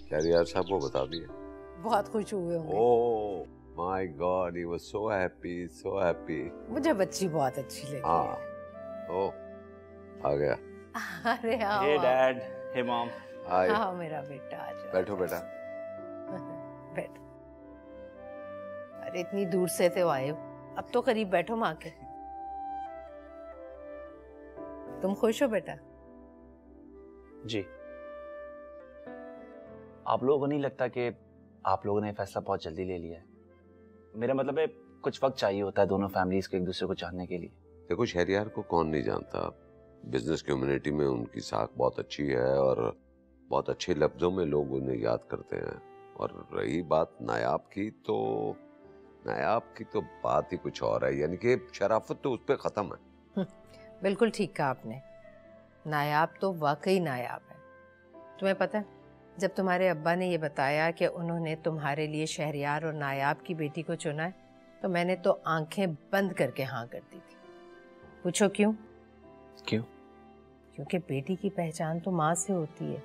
शहरयार साहब को बता दिया? बहुत खुश हुए होंगे। Oh my God, he was so happy, so happy. मुझे बच्ची बहुत अच्छी लगी। हाँ, ओह आ गया। अरे हाँ। हे डैड, हे मॉम। हाय। हाँ मेरा बेटा, आ जाओ। बैठो बेटा। बैठो। अरे इतनी दूर से तो आए हो, अब तो करीब बैठो माँ के। तुम खुश हो बेटा? जी। आप लोगों को नहीं लगता कि आप लोगों ने फैसला बहुत जल्दी ले लिया है? मेरा मतलब है कुछ वक्त चाहिए होता है दोनों फैमिलीज को एक दूसरे को जानने के लिए। देखो शहरयार को कौन नहीं जानता, बिजनेस कम्युनिटी में उनकी साख बहुत अच्छी है और बहुत अच्छे लफ्जों में लोग उन्हें याद करते हैं। और रही बात नायाब की, तो नायाब की तो बात ही कुछ और है, यानी कि शराफत तो उस पर खत्म है। बिल्कुल ठीक कहा आपने, नायाब तो वाकई नायाब है। तुम्हें पता है, जब तुम्हारे अब्बा ने ये बताया कि उन्होंने तुम्हारे लिए शहरयार और नायाब की बेटी को चुना है, तो मैंने तो आंखें बंद करके हाँ कर दी थी। पूछो क्यों? क्यों? क्योंकि बेटी की पहचान तो माँ से होती है,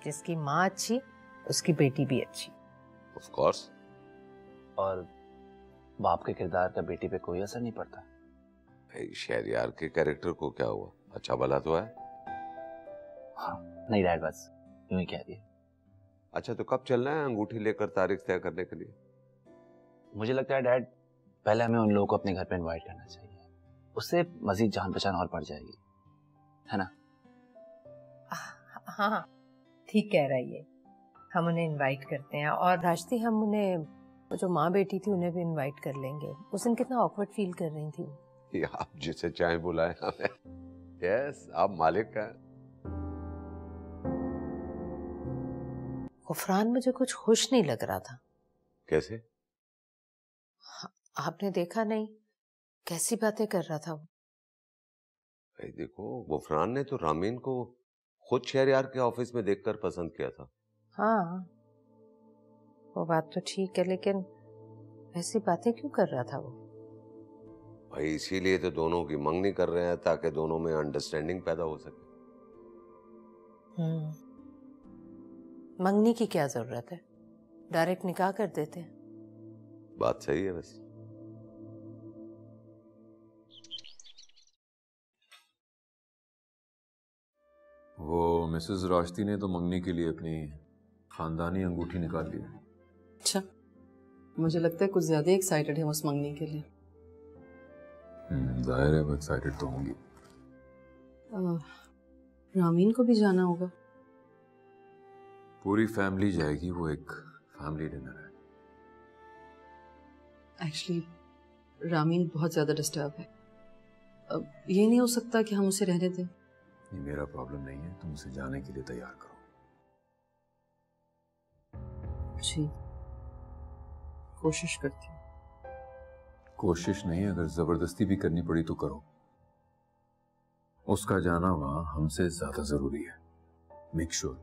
जिसकी माँ अच्छी उसकी बेटी भी अच्छी। Of course. और बाप के किरदार का बेटी पे कोई असर नहीं पड़ता? भाई शहरयार के कैरेक्टर को क्या हुआ, अच्छा भला तो है। हाँ, नहीं डैड, बस यूं ही कह दिया। अच्छा तो कब चलना है अंगूठी लेकर तारीख तय करने के लिए? मुझे लगता है डैड, पहले हमें उन लोगों को अपने घर पे इनवाइट करना चाहिए, उससे मजीद जान पहचान और बढ़ जाएगी, है ना? हाँ हाँ ठीक कह रही है, हम उन्हें इनवाइट करते हैं। और राजती, हम उन्हें, जो माँ बेटी थी उन्हें भी इनवाइट कर लेंगे। उस दिन कितना ऑकवर्ड फील कर रही थी वो। आप जिसे चाहे बुलाएं हमें। यस, आप मालिक हैं। गुफरान मुझे कुछ खुश नहीं लग रहा था। कैसे? आपने देखा नहीं कैसी बातें कर रहा था वो? भाई देखो, गुफरान ने तो रामीन को खुद शहरयार के ऑफिस में देखकर पसंद किया था। हाँ वो बात तो ठीक है, लेकिन ऐसी बातें क्यों कर रहा था वो? भाई इसीलिए तो दोनों की मंगनी कर रहे हैं, ताकि दोनों में अंडरस्टैंडिंग पैदा हो सके। मंगनी की क्या जरूरत है, डायरेक्ट निकाह कर देते हैं। बात सही है बस। वो मिसेस राश्ती ने तो मंगनी के लिए अपनी खानदानी अंगूठी निकाल ली है। अच्छा, मुझे लगता है कुछ ज्यादा एक्साइटेड है उस मंगनी के लिए। जाहिर है वो एक्साइटेड तो होंगी। रामीन को भी जाना होगा। पूरी फैमिली जाएगी, वो एक फैमिली डिनर है। एक्चुअली रामीन बहुत ज्यादा डिस्टर्ब है। अब ये नहीं हो सकता कि हम उसे रहने दें। ये मेरा प्रॉब्लम नहीं है, तुम उसे जाने के लिए तैयार करो। जी, कोशिश करती हूँ। कोशिश नहीं, अगर जबरदस्ती भी करनी पड़ी तो करो। उसका जाना वहां हमसे ज्यादा जरूरी है। Make sure